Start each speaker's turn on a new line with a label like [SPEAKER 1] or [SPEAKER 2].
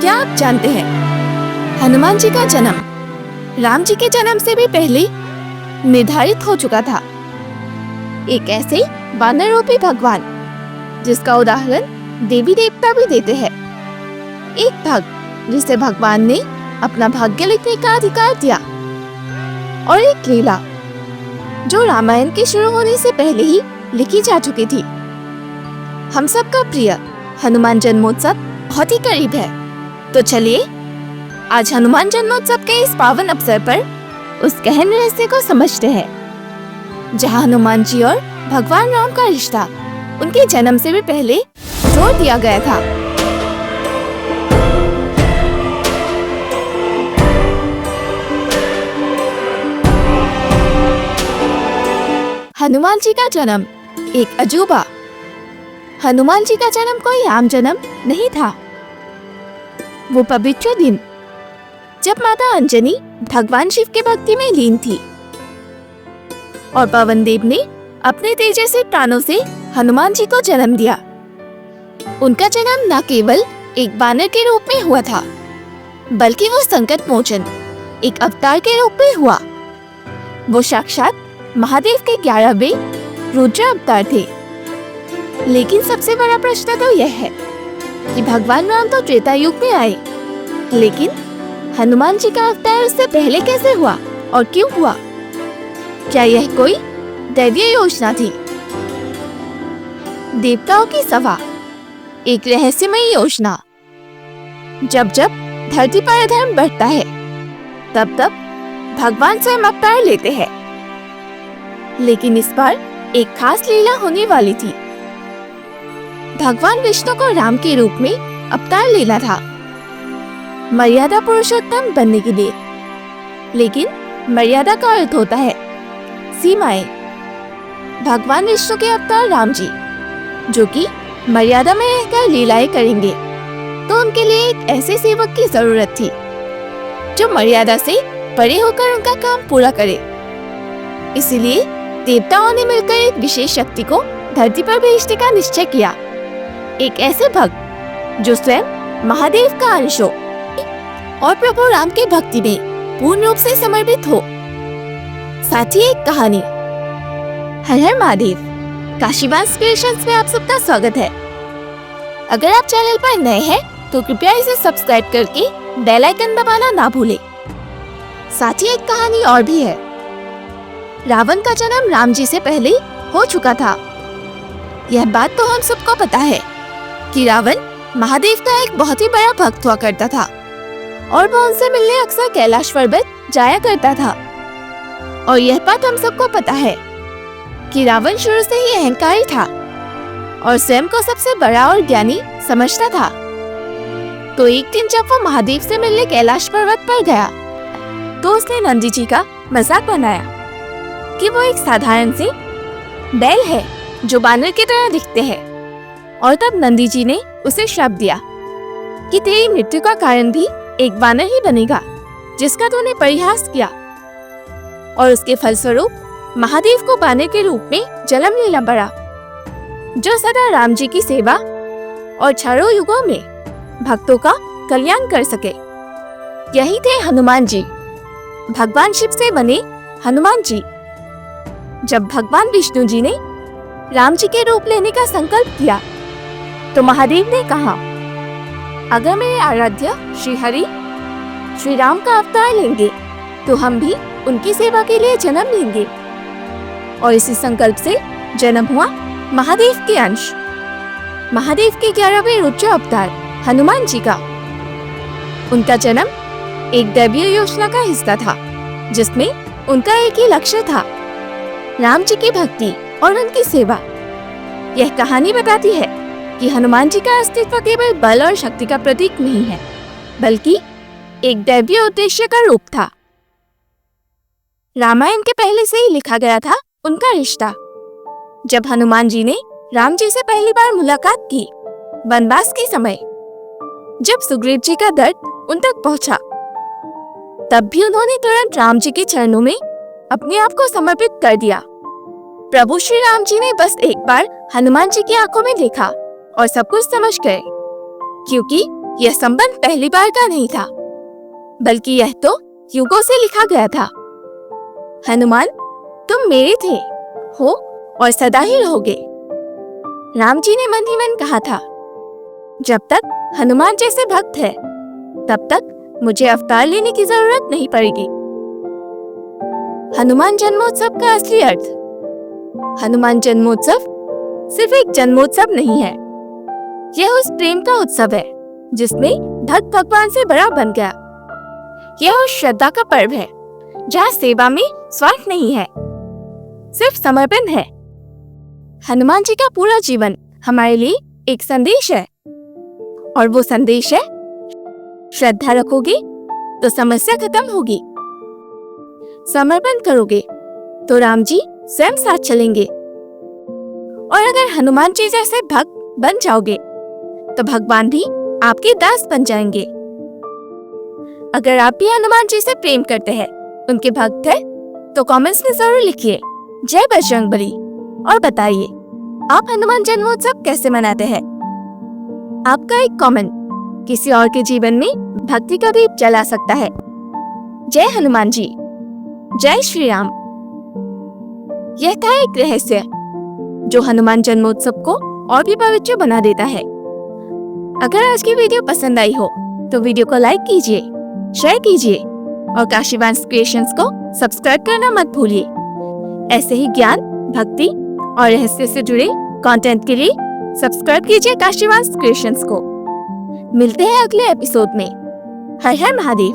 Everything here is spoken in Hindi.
[SPEAKER 1] क्या आप जानते हैं हनुमान जी का जन्म राम जी के जन्म से भी पहले निर्धारित हो चुका था। एक ऐसे वानर रूपी भगवान जिसका उदाहरण देवी देवता भी देते हैं। एक भक्त जिसे भगवान ने अपना भाग्य लिखने का अधिकार दिया, और एक लीला जो रामायण के शुरू होने से पहले ही लिखी जा चुकी थी। हम सबका प्रिय हनुमान जन्मोत्सव बहुत ही करीब है, तो चलिए आज हनुमान जन्मोत्सव के इस पावन अवसर पर उस गहन रहस्य को समझते हैं, जहां हनुमान जी और भगवान राम का रिश्ता उनके जन्म से भी पहले जोड़ दिया गया था। हनुमान जी का जन्म एक अजूबा। हनुमान जी का जन्म कोई आम जन्म नहीं था। वो पवित्र दिन जब माता अंजनी भगवान शिव के भक्ति में लीन थी और पवन देव ने अपने तेजस्वी प्राणों से हनुमान जी को जन्म दिया। उनका जन्म न केवल एक वानर के रूप में हुआ था, बल्कि वो संकट मोचन एक अवतार के रूप में हुआ। वो साक्षात महादेव के 11वें रुद्र अवतार थे। लेकिन सबसे बड़ा प्रश्न तो यह है कि भगवान राम तो त्रेता युग में आए, लेकिन हनुमान जी का अवतार उससे पहले कैसे हुआ और क्यों हुआ? क्या यह कोई दैवीय योजना थी? देवताओं की सभा, एक रहस्यमयी योजना। जब जब धरती पर अधर्म बढ़ता है, तब तब भगवान स्वयं अवतार लेते हैं। लेकिन इस बार एक खास लीला होने वाली थी। भगवान विष्णु को राम के रूप में अवतार लेना था, मर्यादा पुरुषोत्तम बनने के लिए। लेकिन मर्यादा का अर्थ होता है सीमाएं। भगवान विष्णु के अवतार राम जी, जो कि मर्यादा में रहकर लीलाएं करेंगे, तो उनके लिए एक ऐसे सेवक की जरूरत थी जो मर्यादा से परे होकर उनका काम पूरा करे। इसलिए देवताओं ने मिलकर एक विशेष शक्ति को धरती पर भेजने का निश्चय किया। एक ऐसे भक्त जो स्वयं महादेव का अंश हो और प्रभु राम के भक्ति में पूर्ण रूप से समर्पित हो। साथ ही एक कहानी। हर हर महादेव, काशीवास क्रिएशंस में आप सबका स्वागत है। अगर आप चैनल पर नए हैं तो कृपया इसे सब्सक्राइब करके बेल आइकन दबाना ना भूलें। साथ ही एक कहानी और भी है। रावण का जन्म राम जी से पहले हो चुका था। यह बात तो हम सबको पता है कि रावण महादेव का एक बहुत ही बड़ा भक्त हुआ करता था और वो उनसे मिलने अक्सर कैलाश पर्वत जाया करता था। और यह बात हम सबको पता है कि रावण शुरू से ही अहंकारी था और स्वयं को सबसे बड़ा और ज्ञानी समझता था। तो एक दिन जब वो महादेव से मिलने कैलाश पर्वत पर गया, तो उसने नंदी जी का मजाक बनाया कि वो एक साधारण से बैल है जो बानर की तरह दिखते हैं। और तब नंदी जी ने उसे श्राप दिया कि तेरी मृत्यु का कारण भी एक बानर ही बनेगा जिसका तूने परिहास किया। और उसके फलस्वरूप महादेव को बानर के रूप में जन्म लेना पड़ा, जो सदा राम जी की सेवा और चारों युगों में भक्तों का कल्याण कर सके। यही थे हनुमान जी, भगवान शिव से बने हनुमान जी। जब भगवान विष्णु जी ने राम जी के रूप लेने का संकल्प किया, तो महादेव ने कहा, अगर मेरे आराध्य श्री हरि श्री राम का अवतार लेंगे तो हम भी उनकी सेवा के लिए जन्म लेंगे। और इसी संकल्प से जन्म हुआ महादेव के अंश, महादेव के 11वें रुद्र अवतार हनुमान जी का। उनका जन्म एक दैवीय योजना का हिस्सा था, जिसमें उनका एक ही लक्ष्य था, राम जी की भक्ति और उनकी सेवा। यह कहानी बताती है कि हनुमान जी का अस्तित्व केवल बल और शक्ति का प्रतीक नहीं है, बल्कि एक दैवीय उद्देश्य का रूप था। रामायण के पहले से ही लिखा गया था उनका रिश्ता। जब हनुमान जी ने राम जी से पहली बार मुलाकात की वनवास के समय, जब सुग्रीव जी का दर्द उन तक पहुंचा, तब भी उन्होंने तुरंत राम जी के चरणों में अपने आप को समर्पित कर दिया। प्रभु श्री राम जी ने बस एक बार हनुमान जी की आंखों में देखा और सब कुछ समझ गए, क्योंकि यह संबंध पहली बार का नहीं था, बल्कि यह तो युगों से लिखा गया था। हनुमान, तुम मेरे थे, हो और सदा ही रहोगे। राम जी ने मन ही मन कहा था, जब तक हनुमान जैसे भक्त है, तब तक मुझे अवतार लेने की जरूरत नहीं पड़ेगी। हनुमान जन्मोत्सव का असली अर्थ। हनुमान जन्मोत्सव सिर्फ एक जन्मोत्सव नहीं है, यह उस प्रेम का उत्सव है जिसमें भक्त भगवान से बड़ा बन गया। यह उस श्रद्धा का पर्व है जहाँ सेवा में स्वार्थ नहीं है, सिर्फ समर्पण है। हनुमान जी का पूरा जीवन हमारे लिए एक संदेश है, और वो संदेश है, श्रद्धा रखोगे तो समस्या खत्म होगी, समर्पण करोगे तो राम जी स्वयं साथ चलेंगे, और अगर हनुमान जी जैसे भक्त बन जाओगे तो भगवान भी आपके दास बन जाएंगे। अगर आप भी हनुमान जी से प्रेम करते हैं, उनके भक्त हैं, तो कमेंट्स में जरूर लिखिए जय बजरंगबली और बताइए आप हनुमान जन्मोत्सव कैसे मनाते हैं। आपका एक कमेंट किसी और के जीवन में भक्ति का दीप जला सकता है। जय हनुमान जी, जय श्री राम। यह था एक रहस्य जो हनुमान जन्मोत्सव को और भी पवित्र बना देता है। अगर आज की वीडियो पसंद आई हो तो वीडियो को लाइक कीजिए, शेयर कीजिए और काशीवांश क्रिएशंस को सब्सक्राइब करना मत भूलिए। ऐसे ही ज्ञान, भक्ति और रहस्य से जुड़े कंटेंट के लिए सब्सक्राइब कीजिए काशीवांश क्रिएशंस को। मिलते हैं अगले एपिसोड में। हर हर महादेव।